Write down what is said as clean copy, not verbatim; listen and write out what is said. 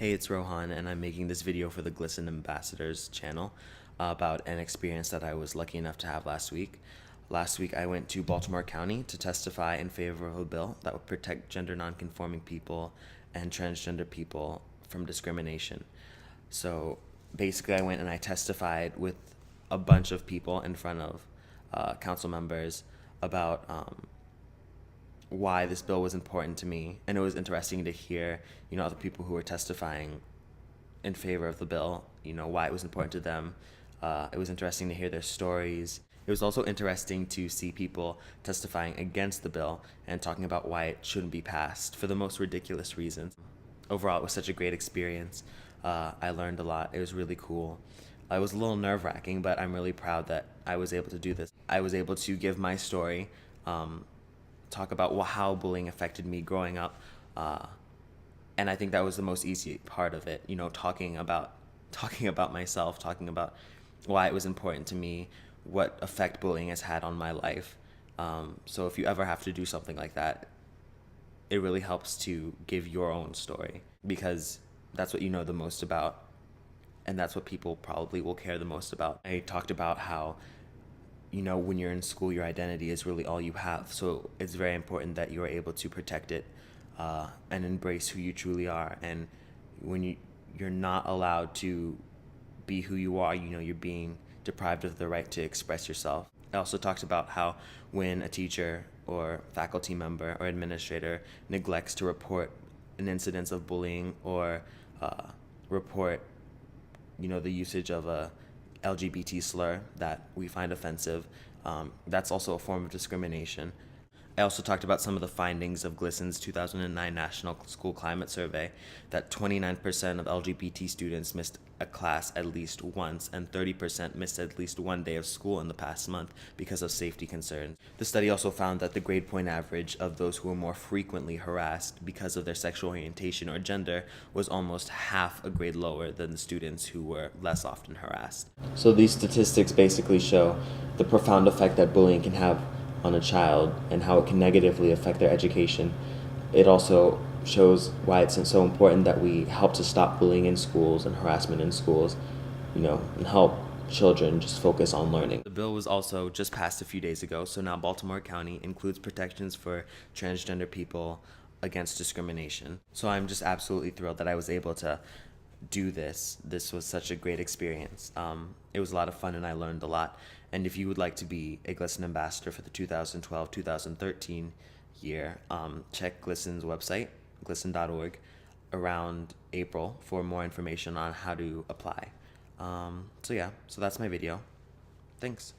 Hey, it's Rohan, and I'm making this video for the GLSEN Ambassadors channel about an experience that I was lucky enough to have last week. Last week, I went to Baltimore County to testify in favor of a bill that would protect gender nonconforming people and transgender people from discrimination. So basically, I went and I testified with a bunch of people in front of council members about why this bill was important to me, and it was interesting to hear, other people who were testifying in favor of the bill, why it was important to them. It was interesting to hear their stories. It was also interesting to see people testifying against the bill and talking about why it shouldn't be passed for the most ridiculous reasons. Overall, it was such a great experience. I learned a lot. It was really cool. It was a little nerve-wracking, but I'm really proud that I was able to do this. I was able to give my story, talk about how bullying affected me growing up, and I think that was the most easy part of it. Talking about myself, talking about why it was important to me, what effect bullying has had on my life. So if you ever have to do something like that, it really helps to give your own story, because that's what you know the most about, and that's what people probably will care the most about. I talked about how when you're in school, your identity is really all you have. So it's very important that you are able to protect it and embrace who you truly are. And when you're not allowed to be who you are, you're being deprived of the right to express yourself. I also talked about how when a teacher or faculty member or administrator neglects to report an incidence of bullying or report, the usage of a LGBT slur that we find offensive, that's also a form of discrimination. I also talked about some of the findings of GLSEN's 2009 National School Climate Survey, that 29% of LGBT students missed a class at least once, and 30% missed at least one day of school in the past month because of safety concerns. The study also found that the grade point average of those who were more frequently harassed because of their sexual orientation or gender was almost half a grade lower than the students who were less often harassed. So these statistics basically show the profound effect that bullying can have on a child and how it can negatively affect their education. It also shows why it's so important that we help to stop bullying in schools and harassment in schools, and help children just focus on learning. The bill was also just passed a few days ago, so now Baltimore County includes protections for transgender people against discrimination. So I'm just absolutely thrilled that I was able to do this. This was such a great experience. It was a lot of fun and I learned a lot. And if you would like to be a GLSEN ambassador for the 2012-2013 year, check GLSEN's website, glsen.org, around April for more information on how to apply. So that's my video. Thanks.